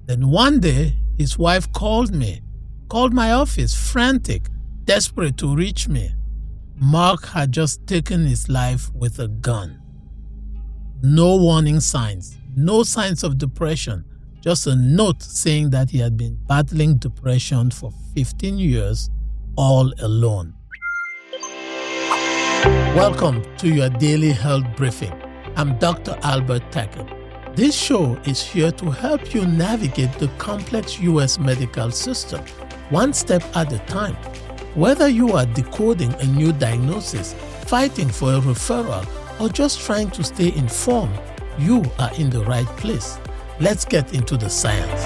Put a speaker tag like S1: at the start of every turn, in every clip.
S1: Then one day, his wife called my office, frantic, desperate to reach me. Mark had just taken his life with a gun. No warning signs, no signs of depression, just a note saying that he had been battling depression for 15 years, all alone. Welcome to your daily health briefing. I'm Dr. Albert Tackett. This show is here to help you navigate the complex U.S. medical system, one step at a time. Whether you are decoding a new diagnosis, fighting for a referral, or just trying to stay informed, you are in the right place. Let's get into the science.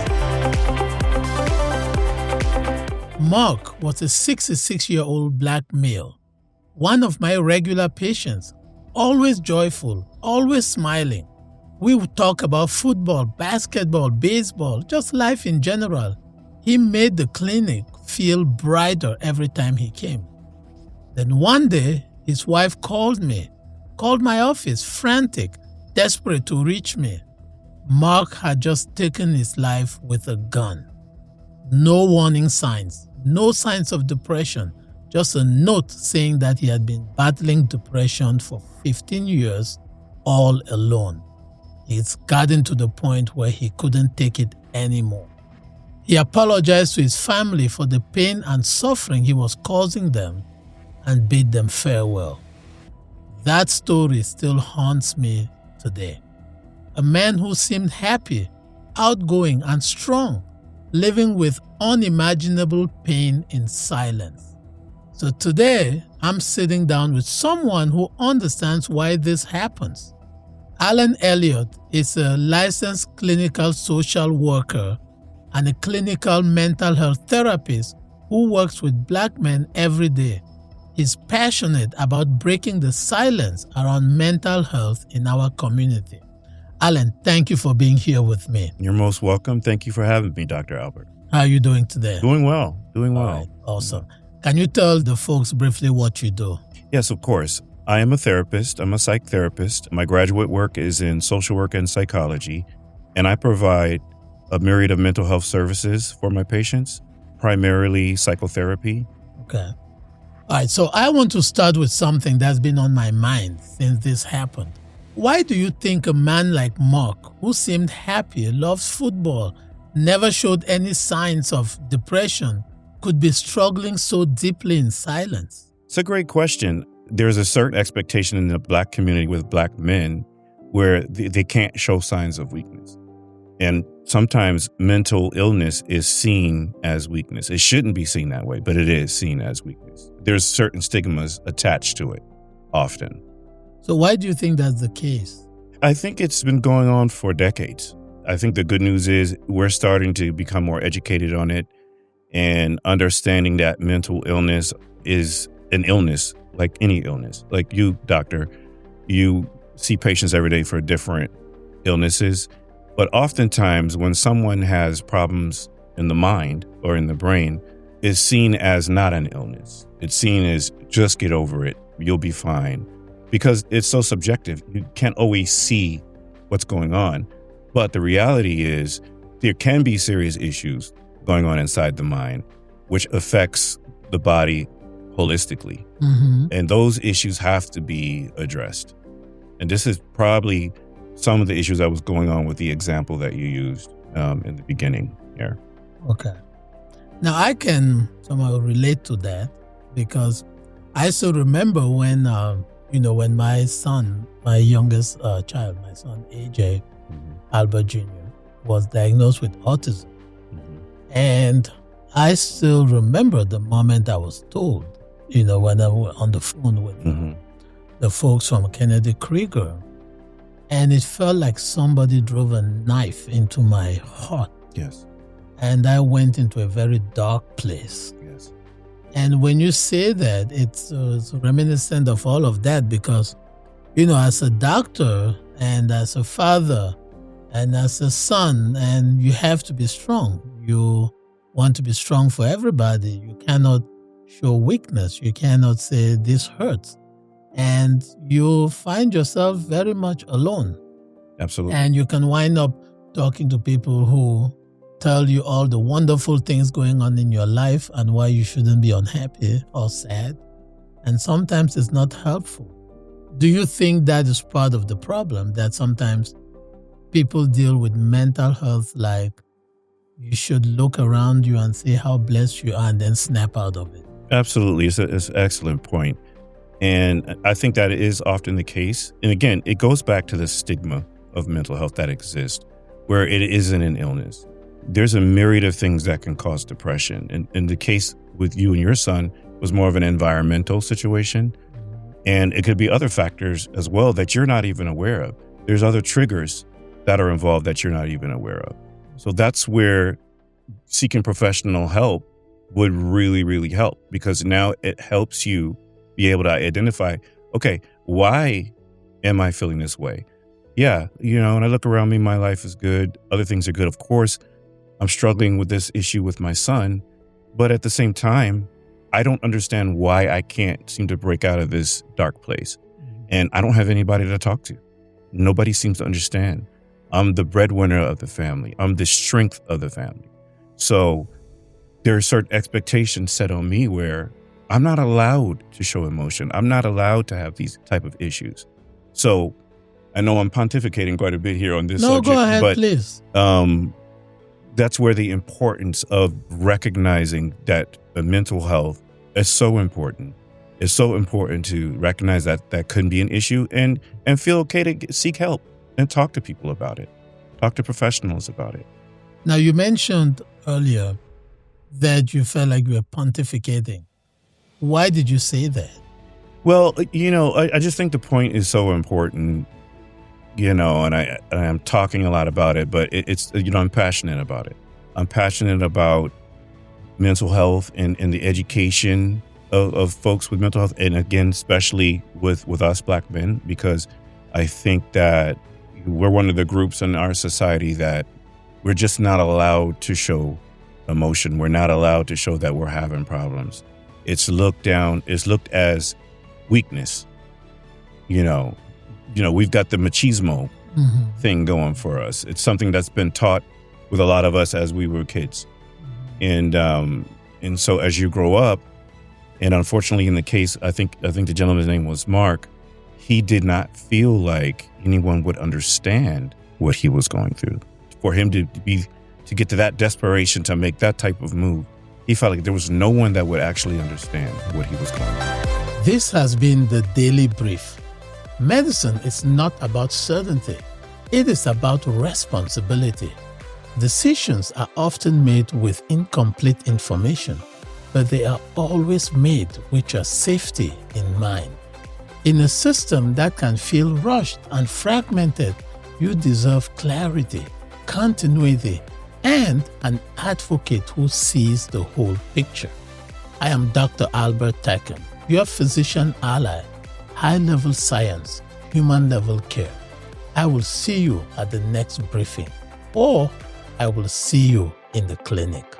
S1: Mark was a 66-year-old black male, one of my regular patients, always joyful, always smiling. We would talk about football, basketball, baseball, just life in general. He made the clinic feel brighter every time he came. Then one day, his wife called my office, frantic, desperate to reach me. Mark had just taken his life with a gun. No warning signs, no signs of depression, just a note saying that he had been battling depression for 15 years, all alone. It's gotten to the point where he couldn't take it anymore. He apologized to his family for the pain and suffering he was causing them and bid them farewell. That story still haunts me today. A man who seemed happy, outgoing, and strong, living with unimaginable pain in silence. So today, I'm sitting down with someone who understands why this happens. Alan Elliott is a licensed clinical social worker and a clinical mental health therapist who works with black men every day. He's passionate about breaking the silence around mental health in our community. Alan, thank you for being here with me.
S2: You're most welcome. Thank you for having me, Dr. Albert.
S1: How are you doing today?
S2: Doing well. All
S1: right, awesome. Can you tell the folks briefly what you do?
S2: Yes, of course. I am a therapist. I'm a psych therapist. My graduate work is in social work and psychology, and I provide a myriad of mental health services for my patients, primarily psychotherapy.
S1: Okay. All right, so I want to start with something that's been on my mind since this happened. Why do you think a man like Mark, who seemed happy, loves football, never showed any signs of depression, could be struggling so deeply in silence?
S2: It's a great question. There's a certain expectation in the black community with black men where they can't show signs of weakness. And sometimes mental illness is seen as weakness. It shouldn't be seen that way, but it is seen as weakness. There's certain stigmas attached to it often.
S1: So why do you think that's the case?
S2: I think it's been going on for decades. I think the good news is we're starting to become more educated on it and understanding that mental illness is an illness like any illness. Like you, doctor, you see patients every day for different illnesses. But oftentimes when someone has problems in the mind or in the brain, it's seen as not an illness. It's seen as just get over it. You'll be fine. Because it's so subjective. You can't always see what's going on. But the reality is there can be serious issues going on inside the mind, which affects the body holistically. Mm-hmm. And those issues have to be addressed. And this is probably some of the issues that was going on with the example that you used in the beginning here.
S1: Okay. Now I can somehow relate to that because I still remember when, when my son, my youngest child, my son AJ, Albert Jr., was diagnosed with autism. Mm-hmm. And I still remember the moment I was told, when I was on the phone with the folks from Kennedy Krieger. And it felt like somebody drove a knife into my heart.
S2: Yes.
S1: And I went into a very dark place.
S2: Yes.
S1: And when you say that, it's reminiscent of all of that because, as a doctor and as a father and as a son, and you have to be strong. You want to be strong for everybody. You cannot show weakness. You cannot say this hurts. And you find yourself very much alone.
S2: Absolutely.
S1: And you can wind up talking to people who tell you all the wonderful things going on in your life and why you shouldn't be unhappy or sad. And sometimes it's not helpful. Do you think that is part of the problem, that sometimes people deal with mental health like you should look around you and see how blessed you are and then snap out of it?
S2: Absolutely. It's an excellent point. And I think that is often the case. And again, it goes back to the stigma of mental health that exists, where it isn't an illness. There's a myriad of things that can cause depression. And in the case with you and your son was more of an environmental situation. And it could be other factors as well that you're not even aware of. There's other triggers that are involved that you're not even aware of. So that's where seeking professional help would really, really help, because now it helps you be able to identify, okay, why am I feeling this way? Yeah, when I look around me, my life is good. Other things are good. Of course, I'm struggling with this issue with my son. But at the same time, I don't understand why I can't seem to break out of this dark place. And I don't have anybody to talk to. Nobody seems to understand. I'm the breadwinner of the family. I'm the strength of the family. So there are certain expectations set on me where I'm not allowed to show emotion. I'm not allowed to have these type of issues. So I know I'm pontificating quite a bit here on this subject.
S1: No, go ahead,
S2: but,
S1: please.
S2: That's where the importance of recognizing that mental health is so important. It's so important to recognize that that couldn't be an issue and feel okay to seek help and talk to people about it. Talk to professionals about it.
S1: Now, you mentioned earlier that you felt like you were pontificating. Why did you say that?
S2: Well, I just think the point is so important, and I'm talking a lot about it, but it's I'm passionate about it. I'm passionate about mental health and the education of folks with mental health. And again, especially with us Black men, because I think that we're one of the groups in our society that we're just not allowed to show emotion. We're not allowed to show that we're having problems. It's looked as weakness. We've got the machismo thing going for us. It's something that's been taught with a lot of us as we were kids. And so as you grow up, and unfortunately in the case, I think the gentleman's name was Mark, he did not feel like anyone would understand what he was going through. For him to get to that desperation to make that type of move, he felt like there was no one that would actually understand what he was going through.
S1: This has been the Daily Brief. Medicine is not about certainty. It is about responsibility. Decisions are often made with incomplete information, but they are always made with your safety in mind. In a system that can feel rushed and fragmented, you deserve clarity, continuity, and an advocate who sees the whole picture. I am Dr. Albert Tacken, your physician ally, high-level science, human-level care. I will see you at the next briefing, or I will see you in the clinic.